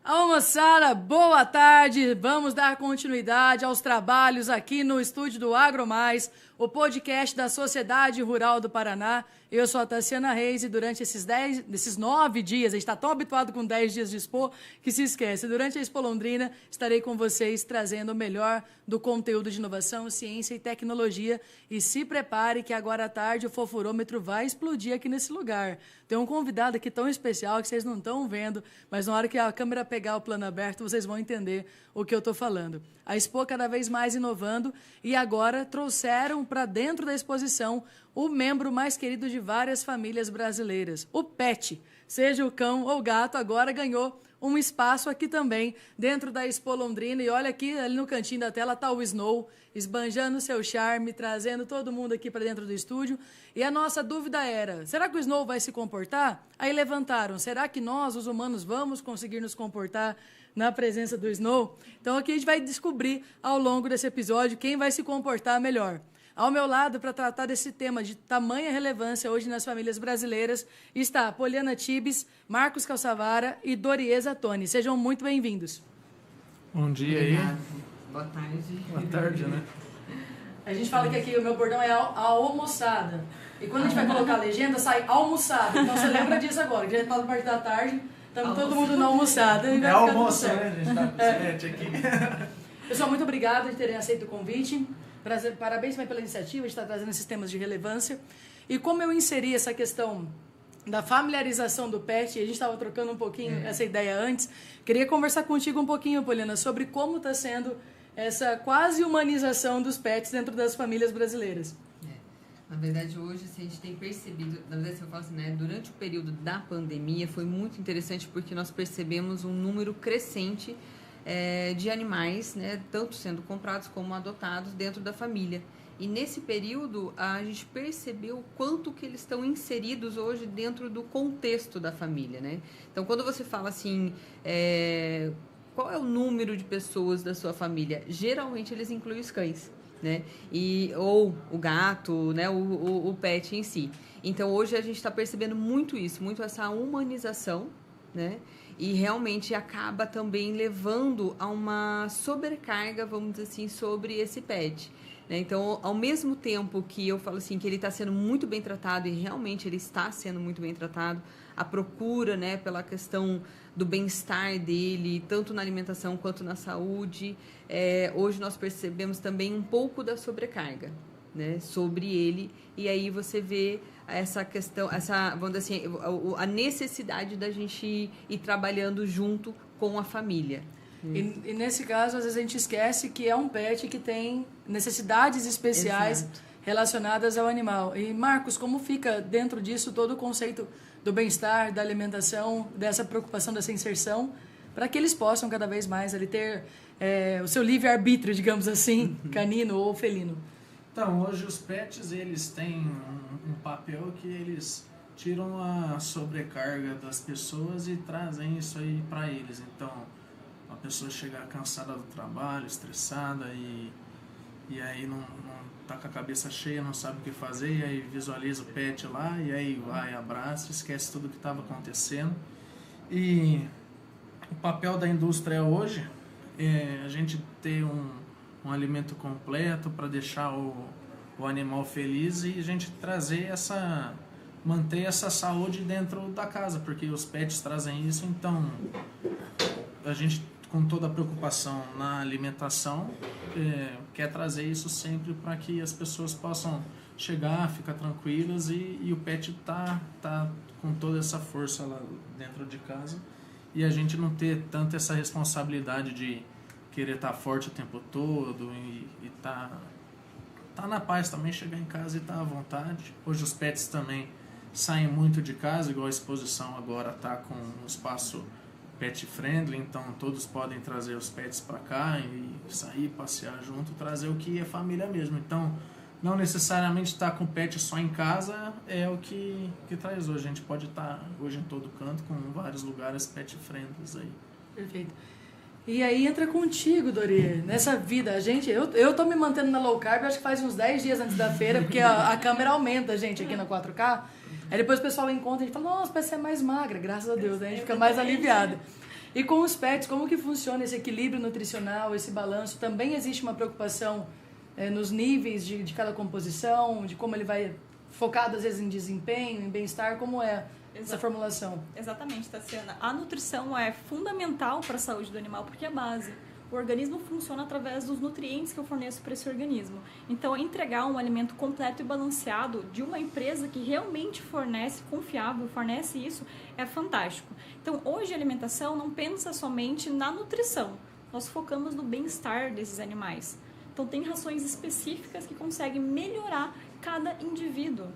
Alô, moçada, boa tarde. Vamos dar continuidade aos trabalhos aqui no estúdio do AgroMais, o podcast da Sociedade Rural do Paraná. Eu sou a Tassiana Reis e durante esses 9 dias, a gente está tão habituado com 10 dias de Expo que se esquece. Durante a Expo Londrina, estarei com vocês trazendo o melhor do conteúdo de inovação, ciência e tecnologia. E se prepare que agora à tarde o fofurômetro vai explodir aqui nesse lugar. Tem um convidado aqui tão especial que vocês não estão vendo, mas na hora que a câmera pegar o plano aberto, vocês vão entender o que eu estou falando. A Expo cada vez mais inovando e agora trouxeram para dentro da exposição o membro mais querido de várias famílias brasileiras, o pet. Seja o cão ou o gato, agora ganhou um espaço aqui também, dentro da Expo Londrina. E olha aqui, ali no cantinho da tela está o Snow, esbanjando seu charme, trazendo todo mundo aqui para dentro do estúdio. E a nossa dúvida era, será que o Snow vai se comportar? Aí levantaram, será que nós, os humanos, vamos conseguir nos comportar na presença do Snow? Então aqui a gente vai descobrir ao longo desse episódio quem vai se comportar melhor. Ao meu lado, para tratar desse tema de tamanha relevância hoje nas famílias brasileiras, está Poliana Tibes, Marcos Calçavara e Doriesa Toni. Sejam muito bem-vindos. Bom dia aí. Boa tarde. Boa tarde, né? A gente fala que aqui o meu bordão é a almoçada. E quando a gente vai colocar a legenda, sai almoçada. Então você lembra disso agora, que já está na parte da tarde, estamos todo mundo na almoçada. É almoço, né? A gente está com sete aqui. Pessoal, muito obrigada de terem aceito o convite. Parabéns também pela iniciativa de estar trazendo esses temas de relevância. E como eu inseri essa questão da familiarização do pet, e a gente estava trocando um pouquinho essa ideia antes, queria conversar contigo um pouquinho, Poliana, sobre como está sendo essa quase humanização dos pets dentro das famílias brasileiras. Na verdade, hoje a gente tem percebido, na verdade, eu falo assim, né, durante o período da pandemia foi muito interessante porque nós percebemos um número crescente de animais, né, tanto sendo comprados como adotados dentro da família. E nesse período a gente percebeu o quanto que eles estão inseridos hoje dentro do contexto da família, né? Então, quando você fala assim, qual é o número de pessoas da sua família? Geralmente eles incluem os cães, né? Ou o gato, né? O pet em si. Então, hoje a gente está percebendo muito isso, muito essa humanização, né? E realmente acaba também levando a uma sobrecarga, vamos dizer assim, sobre esse pet. Né? Então, ao mesmo tempo que eu falo assim que ele está sendo muito bem tratado, e realmente ele está sendo muito bem tratado, a procura, né, pela questão do bem-estar dele, tanto na alimentação quanto na saúde, hoje nós percebemos também um pouco da sobrecarga, né, sobre ele, e aí você vê essa questão, vamos dizer assim, a necessidade da gente ir trabalhando junto com a família. E nesse caso, às vezes a gente esquece que é um pet que tem necessidades especiais Exato. Relacionadas ao animal. E, Marcos, como fica dentro disso todo o conceito do bem-estar, da alimentação, dessa preocupação, dessa inserção, para que eles possam cada vez mais ali ter o seu livre-arbítrio, digamos assim, canino ou felino? Então, hoje os pets, eles têm um papel que eles tiram a sobrecarga das pessoas e trazem isso aí para eles. Então, a pessoa chegar cansada do trabalho, estressada e aí não tá com a cabeça cheia, não sabe o que fazer, e aí visualiza o pet lá, e aí vai, abraça, esquece tudo o que estava acontecendo. E o papel da indústria hoje é a gente ter um alimento completo para deixar o animal feliz e a gente manter essa saúde dentro da casa, porque os pets trazem isso. Então a gente, com toda a preocupação na alimentação, quer trazer isso sempre para que as pessoas possam chegar, ficar tranquilas e o pet tá com toda essa força lá dentro de casa e a gente não ter tanto essa responsabilidade de querer estar forte o tempo todo e tá na paz também, chegar em casa e tá à vontade. Hoje os pets também saem muito de casa, igual a exposição agora tá com um espaço pet friendly, então todos podem trazer os pets para cá e sair, passear junto, trazer o que é família mesmo. Então, não necessariamente estar com o pet só em casa é o que traz hoje. A gente pode estar hoje em todo canto com vários lugares pet friendly aí. Perfeito. E aí entra contigo, Dori, nessa vida. Eu tô me mantendo na low carb, acho que faz uns 10 dias antes da feira, porque a câmera aumenta, gente, aqui na 4K. Aí depois o pessoal encontra e fala, nossa, parece ser mais magra, graças a Deus, né? A gente fica mais aliviado. E com os pets, como que funciona esse equilíbrio nutricional, esse balanço? Também existe uma preocupação nos níveis de cada composição, de como ele vai focado às vezes em desempenho, em bem-estar, como é essa formulação? Exatamente, Tassiana. A nutrição é fundamental para a saúde do animal porque é base. O organismo funciona através dos nutrientes que eu forneço para esse organismo. Então, entregar um alimento completo e balanceado de uma empresa que realmente fornece, confiável, fornece isso, é fantástico. Então, hoje a alimentação não pensa somente na nutrição. Nós focamos no bem-estar desses animais. Então, tem rações específicas que conseguem melhorar cada indivíduo.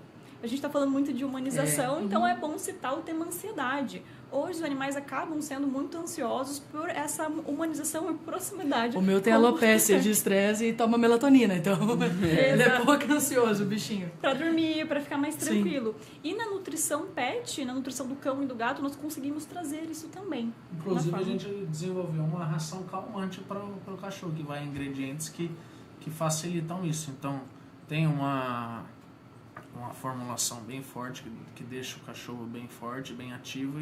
A gente está falando muito de humanização, então é bom citar o tema ansiedade. Hoje os animais acabam sendo muito ansiosos por essa humanização e proximidade. O meu tem alopecia de estresse e toma melatonina, então ele é pouco ansioso, o bichinho. Para dormir, para ficar mais tranquilo. Sim. E na nutrição pet, na nutrição do cão e do gato, nós conseguimos trazer isso também. Inclusive a gente desenvolveu uma ração calmante para o cachorro, que vai em ingredientes que facilitam isso. Então tem uma formulação bem forte, que deixa o cachorro bem forte, bem ativo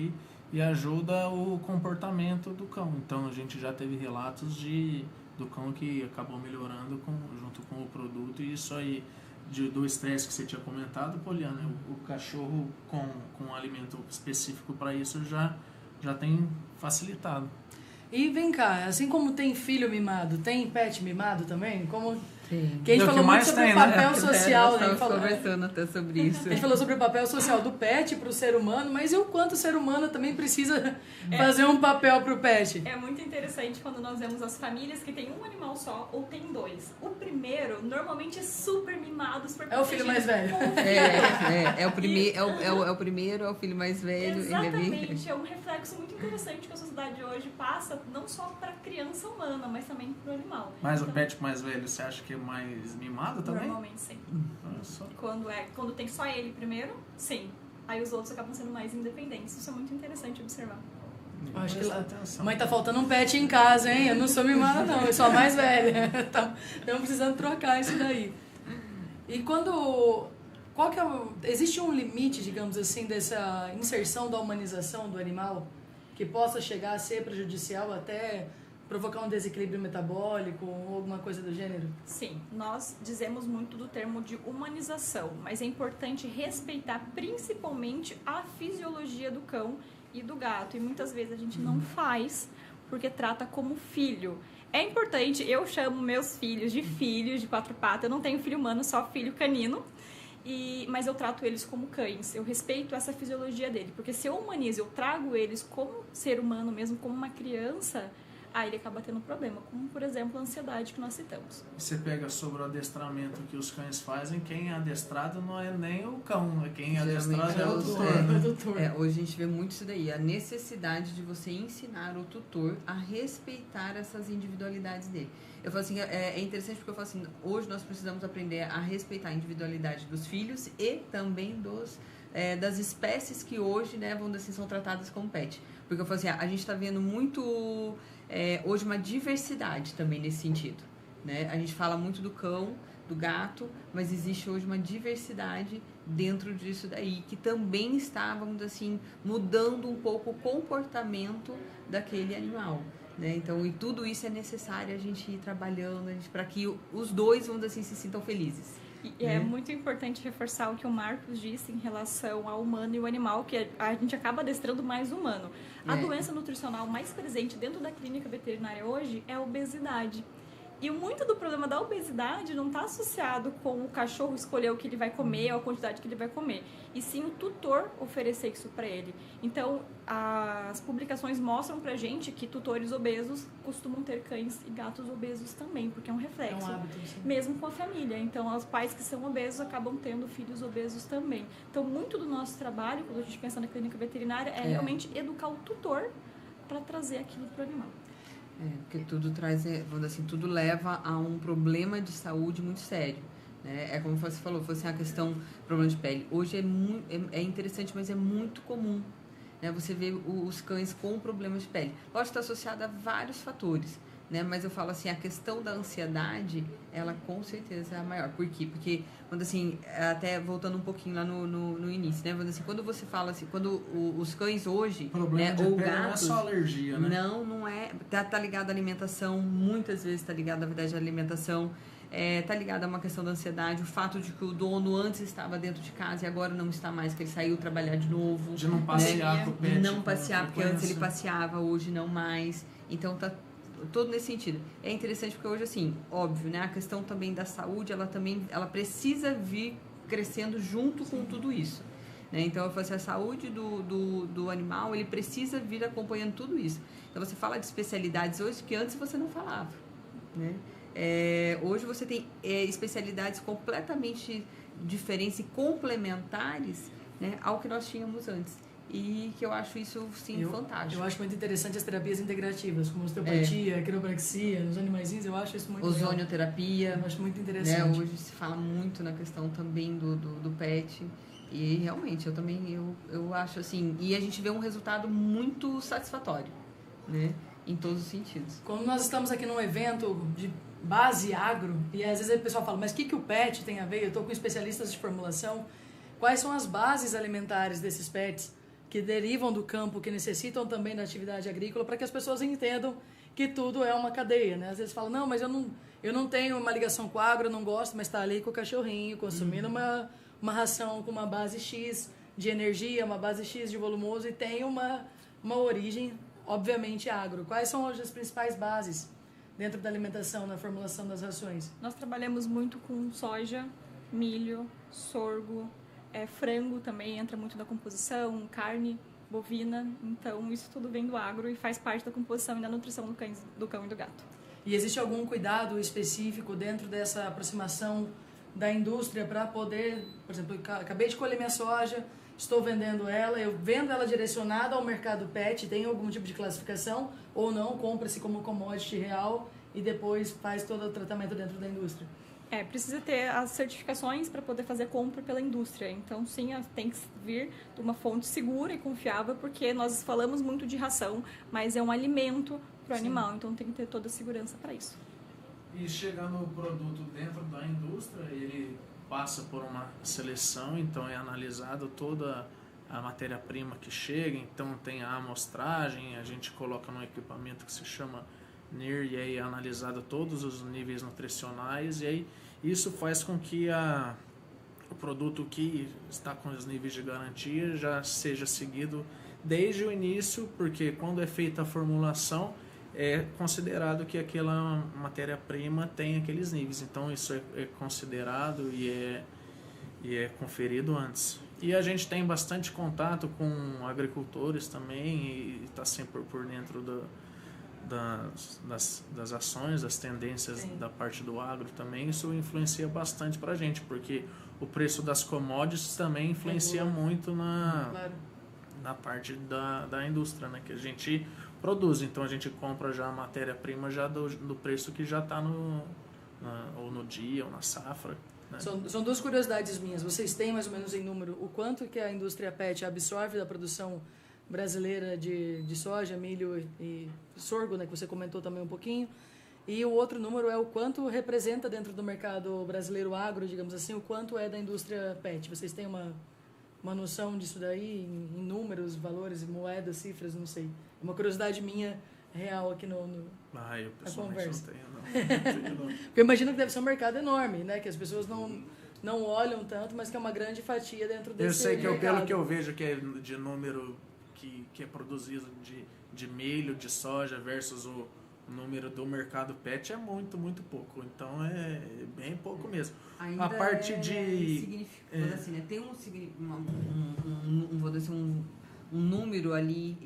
e ajuda o comportamento do cão. Então a gente já teve relatos do cão que acabou melhorando junto com o produto, e isso aí do estresse que você tinha comentado, Poliana, o cachorro com um alimento específico para isso já tem facilitado. E vem cá, assim como tem filho mimado, tem pet mimado também? Como... Sim. Que a gente falou muito sobre o papel social, né? Conversando até sobre isso. A gente falou sobre o papel social do pet para o ser humano, mas e o quanto o ser humano também precisa fazer um papel para o pet? É muito interessante quando nós vemos as famílias que tem um animal só ou tem dois. O primeiro, normalmente, é super mimado, super protegido. É o filho mais velho. É o primeiro, é o filho mais velho. Exatamente, é um reflexo muito interessante que a sociedade hoje passa, não só para a criança humana, mas também para o animal. Mas então, o pet mais velho, você acha que é mais mimado também? Normalmente sim. Quando tem só ele primeiro, sim. Aí os outros acabam sendo mais independentes. Isso é muito interessante observar. Eu acho que mãe, tá faltando um pet em casa, hein? Eu não sou mimada não, eu sou a mais velha. Estamos precisando trocar isso daí. E qual que existe um limite, digamos assim, dessa inserção da humanização do animal que possa chegar a ser prejudicial até provocar um desequilíbrio metabólico ou alguma coisa do gênero? Sim, nós dizemos muito do termo de humanização, mas é importante respeitar principalmente a fisiologia do cão e do gato. E muitas vezes a gente não faz porque trata como filho. É importante, eu chamo meus filhos de quatro patas. Eu não tenho filho humano, só filho canino. Mas eu trato eles como cães, eu respeito essa fisiologia dele. Porque se eu humanizo, eu trago eles como ser humano mesmo, como uma criança, aí ele acaba tendo problema, como por exemplo a ansiedade que nós citamos. Você pega sobre o adestramento que os cães fazem, quem é adestrado não é nem o cão, quem é adestrado é o tutor. Hoje a gente vê muito isso daí, a necessidade de você ensinar o tutor a respeitar essas individualidades dele. Eu falo assim, é interessante porque eu falo assim, hoje nós precisamos aprender a respeitar a individualidade dos filhos e também das espécies que hoje, né, vamos dizer assim, são tratadas como pet. Porque eu falo assim, a gente está vendo muito hoje uma diversidade também nesse sentido, né? A gente fala muito do cão, do gato, mas existe hoje uma diversidade dentro disso daí, que também está, vamos dizer assim, mudando um pouco o comportamento daquele animal, né? Então, e tudo isso é necessário a gente ir trabalhando para que os dois, vamos dizer assim, se sintam felizes. E é muito importante reforçar o que o Marcos disse em relação ao humano e o animal, que a gente acaba adestrando mais o humano. A doença nutricional mais presente dentro da clínica veterinária hoje é a obesidade. E muito do problema da obesidade não está associado com o cachorro escolher o que ele vai comer ou a quantidade que ele vai comer, e sim o tutor oferecer isso para ele. Então, as publicações mostram pra gente que tutores obesos costumam ter cães e gatos obesos também, porque é um reflexo. É um hábito, sim. Mesmo com a família. Então, os pais que são obesos acabam tendo filhos obesos também. Então, muito do nosso trabalho, quando a gente pensa na clínica veterinária, é realmente educar o tutor para trazer aquilo pro animal. Porque tudo traz, vamos dizer assim, tudo leva a um problema de saúde muito sério, né? É como você falou, fosse a questão problema de pele. Hoje é interessante, mas é muito comum, né? Você vê os cães com problemas de pele. Pode estar associado a vários fatores, né? Mas eu falo assim, a questão da ansiedade, ela com certeza é a maior. Por quê? Porque, quando assim, até voltando um pouquinho lá no início, né? Quando, assim, quando você fala assim, quando os cães hoje, problema, né? de Ou pele gatos... não é só alergia, né? Não é. Tá ligado à alimentação, muitas vezes tá ligado, na verdade, à alimentação. Tá ligado a uma questão da ansiedade, o fato de que o dono antes estava dentro de casa e agora não está mais, que ele saiu trabalhar de novo. De não passear, né? com o pet. De não passear, porque antes ele frequência. passeava, hoje não mais. Então tá todo nesse sentido. É interessante porque hoje, assim, óbvio, né? A questão também da saúde, ela precisa vir crescendo junto com tudo isso. Né? Então, eu falo assim, a saúde do animal, ele precisa vir acompanhando tudo isso. Então, você fala de especialidades hoje que antes você não falava, né? Hoje você tem especialidades completamente diferentes e complementares, né, ao que nós tínhamos antes. E que eu acho isso, sim, fantástico. Eu acho muito interessante as terapias integrativas, como osteopatia, quiropraxia, nos animaizinhos, eu acho isso muito legal. Ozonioterapia. Eu acho muito interessante. Né, hoje se fala muito na questão também do pet. E realmente, eu acho assim... E a gente vê um resultado muito satisfatório, né? Em todos os sentidos. Como nós estamos aqui num evento de base agro, e às vezes o pessoal fala, mas o que o pet tem a ver? Eu estou com especialistas de formulação. Quais são as bases alimentares desses pets que derivam do campo, que necessitam também da atividade agrícola, para que as pessoas entendam que tudo é uma cadeia, né? Às vezes falam, não, mas eu não tenho uma ligação com o agro, eu não gosto, mas está ali com o cachorrinho, consumindo uma ração com uma base X de energia, uma base X de volumoso, e tem uma origem, obviamente, agro. Quais são hoje as principais bases dentro da alimentação, na formulação das rações? Nós trabalhamos muito com soja, milho, sorgo, frango também entra muito na composição, carne bovina, então isso tudo vem do agro e faz parte da composição e da nutrição do cão e do gato. E existe algum cuidado específico dentro dessa aproximação da indústria para poder, por exemplo, eu acabei de colher minha soja, estou vendendo ela, eu vendo ela direcionada ao mercado pet, tem algum tipo de classificação ou não, compra-se como commodity real e depois faz todo o tratamento dentro da indústria? Precisa ter as certificações para poder fazer compra pela indústria. Então, sim, tem que vir de uma fonte segura e confiável, porque nós falamos muito de ração, mas é um alimento para o animal, então tem que ter toda a segurança para isso. E chegando o produto dentro da indústria, ele passa por uma seleção, então é analisado toda a matéria-prima que chega, então tem a amostragem, a gente coloca num equipamento que se chama NIR, e aí é analisado todos os níveis nutricionais, e aí isso faz com que o produto que está com os níveis de garantia já seja seguido desde o início, porque quando é feita a formulação, é considerado que aquela matéria-prima tem aqueles níveis, então isso é considerado e é conferido antes. E a gente tem bastante contato com agricultores também e está sempre por dentro das ações, das tendências da parte do agro também. Isso influencia bastante para a gente, porque o preço das commodities também influencia muito na parte da indústria, né, que a gente produz. Então a gente compra já a matéria-prima já do preço que já está ou no dia ou na safra. Né? São duas curiosidades minhas. Vocês têm mais ou menos em número o quanto que a indústria pet absorve da produção brasileira de soja, milho e sorgo, né, que você comentou também um pouquinho. E o outro número é o quanto representa dentro do mercado brasileiro agro, digamos assim, o quanto é da indústria pet. Vocês têm uma noção disso daí, em números, valores, moedas, cifras, não sei. É uma curiosidade minha real aqui eu pessoalmente conversa. não tenho, não. Porque eu imagino que deve ser um mercado enorme, né? Que as pessoas não olham tanto, mas que é uma grande fatia dentro desse Eu sei que mercado. pelo que eu vejo que é de número que é produzido de milho, de soja versus o número do mercado pet é muito, muito pouco. Então é bem pouco mesmo. Ainda a parte assim, né? Tem vou dizer um número ali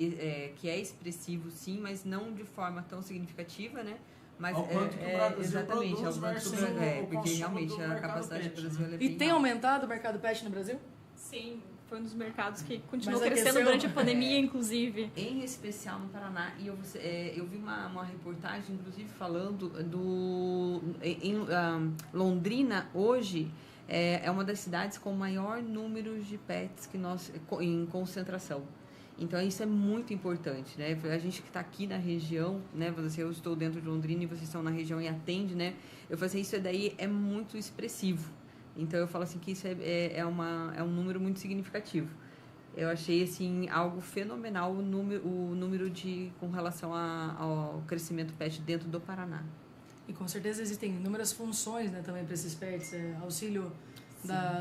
que é expressivo, sim, mas não de forma tão significativa, né? Mas ao quanto que o Brasil exatamente, produz ao quanto versus porque consumo realmente do a mercado capacidade pet, do Brasil né? é bem E tem alta. aumentado o mercado pet no Brasil? Sim, foi um dos mercados que continuou Mas crescendo aqueceu? durante a pandemia, inclusive. Em especial no Paraná, e eu vi uma reportagem, inclusive, falando em Londrina, hoje, é uma das cidades com maior número de pets em concentração. Então, isso é muito importante, né? A gente que está aqui na região, né? Eu estou dentro de Londrina e vocês estão na região e atende, né? Eu falo assim, isso daí é muito expressivo. Então, eu falo assim que isso é um número muito significativo. Eu achei, assim, algo fenomenal o número com relação ao crescimento pet dentro do Paraná. E com certeza existem inúmeras funções, né, também para esses pets, auxílio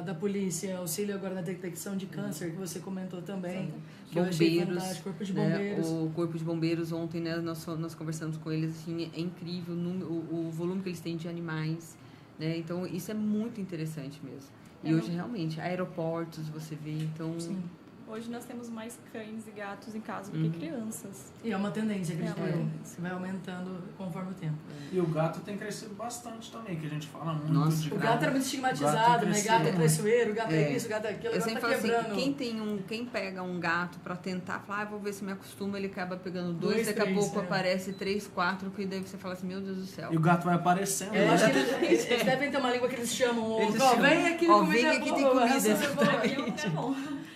da polícia, auxílio agora na detecção de câncer, que você comentou também. Que Bombeiros, Corpo de Bombeiros. Né, o Corpo de Bombeiros, ontem, né, nós conversamos com eles, assim, é incrível o volume que eles têm de animais, né, então isso é muito interessante mesmo. E hoje, realmente, aeroportos você vê, então... Sim. Hoje nós temos mais cães e gatos em casa do que crianças. E é uma tendência, acredito eu. Vai aumentando conforme o tempo. E o gato tem crescido bastante também, que a gente fala muito de gato. O gato era muito estigmatizado, né? Gato é traiçoeiro, gato é isso, gato é aquilo. Eu Agora sempre tá falo quebrando. assim, quem pega um gato pra tentar falar, vou ver se me acostuma, ele acaba pegando dois, daqui três, a pouco aparece 3, 4, que daí você fala assim, meu Deus do céu. E o gato vai aparecendo. Eu acho que eles devem ter uma língua que eles chamam. Vem aqui, vem aqui, tem comida.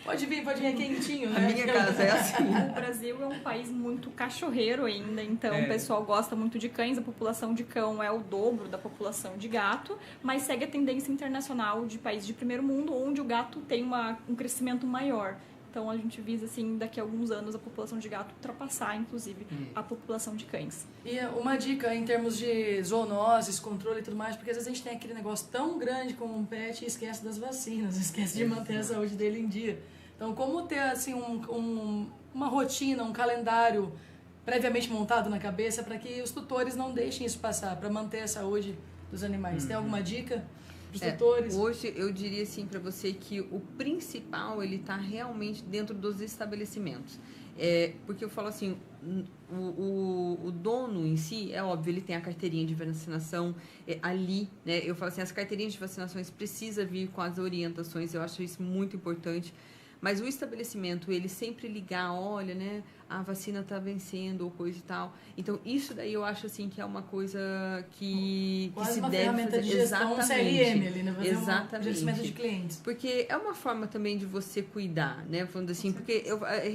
Pode vir, é quentinho, né? A minha casa é assim. O Brasil é um país muito cachorreiro ainda, então o pessoal gosta muito de cães, a população de cão é o dobro da população de gato, mas segue a tendência internacional de países de primeiro mundo, onde o gato tem um crescimento maior. Então a gente visa, assim, daqui a alguns anos a população de gato ultrapassar, inclusive, a população de cães. E uma dica em termos de zoonoses, controle e tudo mais, porque às vezes a gente tem aquele negócio tão grande como um pet e esquece das vacinas, esquece de manter a saúde dele em dia. Então, como ter assim uma rotina, um calendário previamente montado na cabeça para que os tutores não deixem isso passar, para manter a saúde dos animais? Tem alguma dica dos tutores? Hoje eu diria assim para você que o principal ele está realmente dentro dos estabelecimentos. Porque eu falo assim, o dono em si, é óbvio, ele tem a carteirinha de vacinação ali, né? Eu falo assim, as carteirinhas de vacinações precisam vir com as orientações, eu acho isso muito importante. Mas o estabelecimento, ele sempre ligar, olha, né, a vacina está vencendo ou coisa e tal. Então, isso daí eu acho, assim, que é uma coisa que se uma deve ferramenta fazer. de gestão, um CRM ali, né? Fazer Exatamente. Um gerenciamento de clientes. Porque é uma forma também de você cuidar, né? Falando assim, porque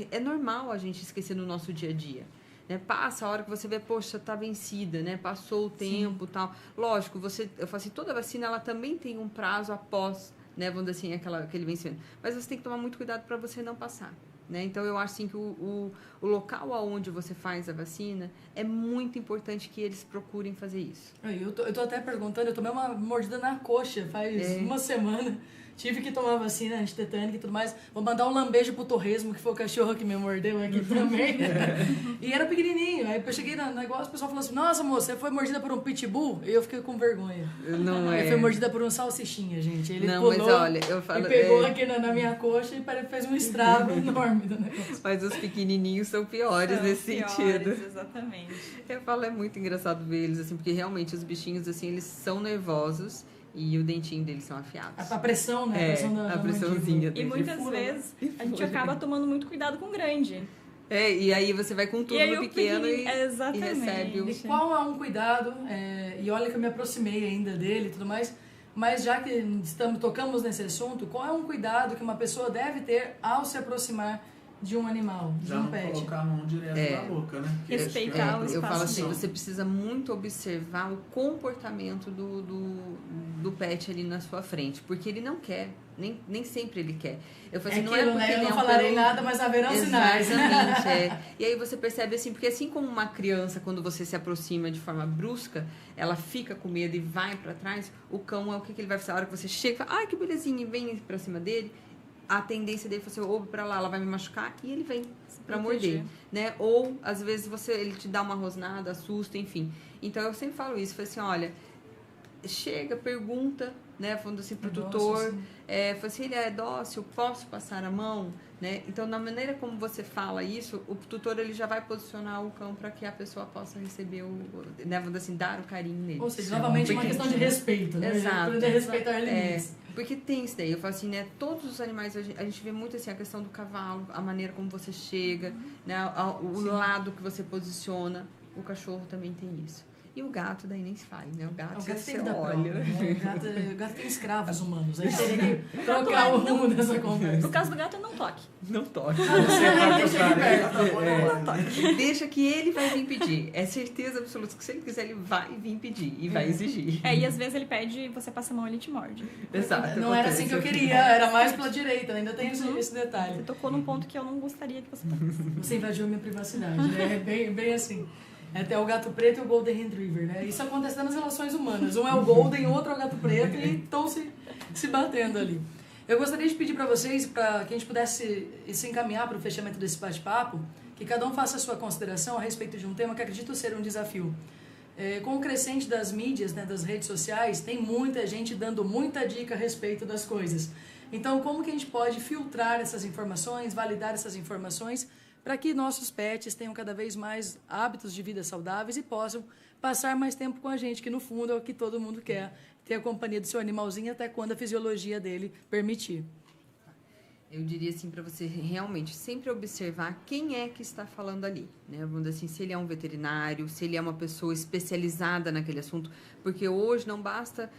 é normal a gente esquecer no nosso dia a dia. Né? Passa a hora que você vê, poxa, tá vencida, né? Passou o tempo e tal. Lógico, eu falo assim, toda vacina, ela também tem um prazo após, né, vamos dizer assim, aquele vencimento. Mas você tem que tomar muito cuidado para você não passar. Né? Então, eu acho assim, que o local onde você faz a vacina é muito importante que eles procurem fazer isso. Eu tô até perguntando, eu tomei uma mordida na coxa faz uma semana. Tive que tomar vacina antitetânica e tudo mais. Vou mandar um lambejo pro Torresmo, que foi o cachorro que me mordeu aqui também. E era pequenininho. Aí eu cheguei no negócio, o pessoal falou assim, nossa, moça, você foi mordida por um pitbull? E eu fiquei com vergonha. Não é. Eu fui mordida por um salsichinha, gente. Ele não, pulou mas olha, eu falo, e pegou aqui na minha coxa e fez um estrago enorme do negócio. Mas os pequenininhos são piores nesse sentido. Exatamente. Eu falo, é muito engraçado ver eles, assim, porque realmente os bichinhos, assim, eles são nervosos. E o dentinho deles são afiados. A pressão, né? A pressãozinha. E muitas vezes a gente acaba tomando muito cuidado com o grande. E aí você vai com tudo no pequeno e recebe o... E qual é um cuidado, e olha que eu me aproximei ainda dele e tudo mais, mas já que tocamos nesse assunto, qual é um cuidado que uma pessoa deve ter ao se aproximar de um animal, de um pet? Já não colocar a mão direto na boca, né? Respeitar o espaço. Eu falo assim, dele. você precisa muito observar o comportamento do pet ali na sua frente, porque ele não quer, nem sempre ele quer. Eu falo assim, aquilo, não é porque né? Eu ele não falarei nada, mas haverão sinais. Exatamente, E aí você percebe assim, porque assim como uma criança, quando você se aproxima de forma brusca, ela fica com medo e vai para trás, o cão é o que ele vai fazer? A hora que você chega, fala, ai que belezinha, e vem pra cima dele, a tendência dele é assim, ou pra lá, ela vai me machucar, e ele vem pra morder, né? Ou, às vezes, ele te dá uma rosnada, assusta, enfim. Então, eu sempre falo isso, falo assim, olha, chega, pergunta, né? Falando assim pro tutor, fala assim, ele é dócil, posso passar a mão, né? Então, na maneira como você fala isso, o tutor, ele já vai posicionar o cão para que a pessoa possa receber né? Vamos assim, dar o carinho nele. Ou seja, novamente, uma questão de respeito, né? Exato. De respeitar limites. Porque tem isso daí, eu falo assim, né? Todos os animais, a gente vê muito assim, a questão do cavalo, a maneira como você chega, né? O lado que você posiciona, o cachorro também tem isso. E o gato, daí nem se fale, né? O gato tem você que dar prova, olha. né? O gato tem escravos humanos. A gente teria que trocar o rumo dessa conversa. No caso do gato, não toque. Não toque. Não toque. Deixa que ele vai vir pedir. É certeza absoluta que se ele quiser, ele vai vir pedir e vai exigir. E às vezes ele pede, você passa a mão e ele te morde. Exato. Não era assim que eu queria, era mais pela direita, ainda tem esse detalhe. Você tocou num ponto que eu não gostaria que você tocasse. Você invadiu a minha privacidade, né? É bem assim. Até o gato preto e o Golden Retriever, né? Isso acontece nas relações humanas. Um é o Golden, o outro é o gato preto e estão se batendo ali. Eu gostaria de pedir para vocês, para que a gente pudesse se encaminhar para o fechamento desse bate-papo, que cada um faça a sua consideração a respeito de um tema que acredito ser um desafio. Com o crescente das mídias, né, das redes sociais, tem muita gente dando muita dica a respeito das coisas. Então, como que a gente pode filtrar essas informações, validar essas informações, para que nossos pets tenham cada vez mais hábitos de vida saudáveis e possam passar mais tempo com a gente, que no fundo é o que todo mundo quer, ter a companhia do seu animalzinho até quando a fisiologia dele permitir. Eu diria assim para você realmente sempre observar quem é que está falando ali, né? Vamos dizer assim, se ele é um veterinário, se ele é uma pessoa especializada naquele assunto, porque hoje não basta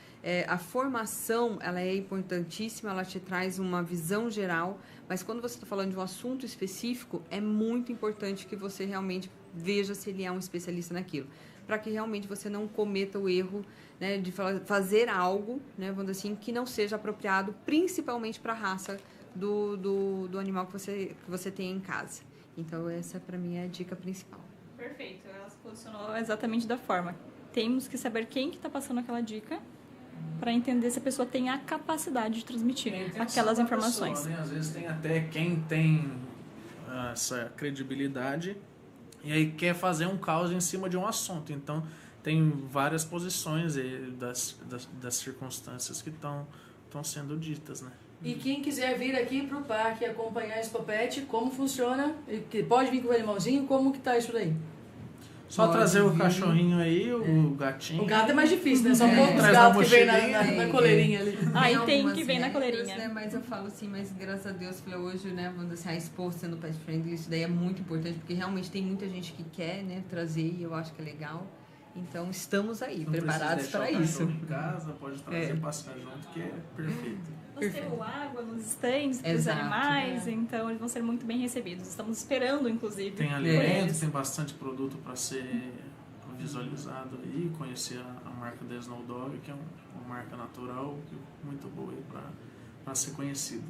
a formação, ela é importantíssima, ela te traz uma visão geral, mas quando você está falando de um assunto específico, é muito importante que você realmente veja se ele é um especialista naquilo, para que realmente você não cometa o erro, né, de fazer algo, né, vamos dizer assim, que não seja apropriado, principalmente para a raça do animal que você tem em casa. Então, essa para mim é a dica principal. Perfeito, ela se posicionou exatamente da forma. Temos que saber quem que está passando aquela dica para entender se a pessoa tem a capacidade de transmitir aquelas informações. Pessoa, né? Às vezes tem até quem tem essa credibilidade e aí quer fazer um caos em cima de um assunto. Então, tem várias posições das circunstâncias que estão sendo ditas, né? E quem quiser vir aqui para o parque e acompanhar a Expopet, como funciona? Pode vir com o animalzinho? Como que tá isso daí? Só trazer o cachorrinho aí, o gatinho. O gato é mais difícil, né? São poucos Traz gatos na que vêm mochilinha. na coleirinha ali. Aí tem algumas que vir na regras, coleirinha. né? Mas eu falo assim, mas graças a Deus, hoje, né, vamos dizer assim, a Expo sendo pet friendly, isso daí é muito importante, porque realmente tem muita gente que quer, né, trazer e eu acho que é legal. Então, estamos aí, Não preparados precisa para deixar o isso. cachorro em casa, pode trazer passear junto, que é perfeito. Nós temos água nos stands para os Exato, animais, então eles vão ser muito bem recebidos. Estamos esperando, inclusive, Tem por alimento, eles. tem bastante produto para ser visualizado aí, conhecer a marca da Snow Dog, que é uma marca natural muito boa para ser conhecida.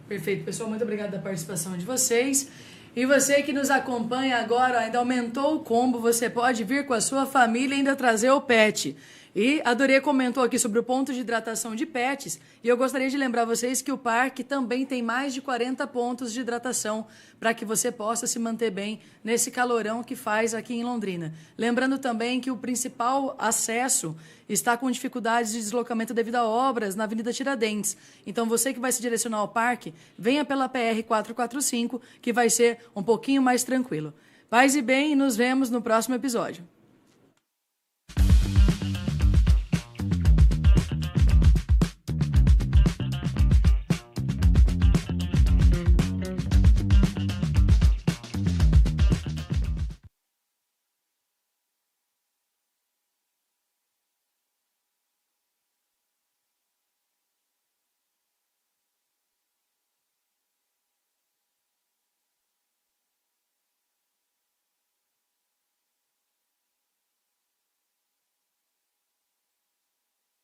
Perfeito, pessoal. Muito obrigado pela participação de vocês. E você que nos acompanha agora, ainda aumentou o combo, você pode vir com a sua família e ainda trazer o pet. E a Dorê comentou aqui sobre o ponto de hidratação de pets, e eu gostaria de lembrar vocês que o parque também tem mais de 40 pontos de hidratação para que você possa se manter bem nesse calorão que faz aqui em Londrina. Lembrando também que o principal acesso está com dificuldades de deslocamento devido a obras na Avenida Tiradentes. Então você que vai se direcionar ao parque, venha pela PR 445, que vai ser um pouquinho mais tranquilo. Paz e bem, e nos vemos no próximo episódio.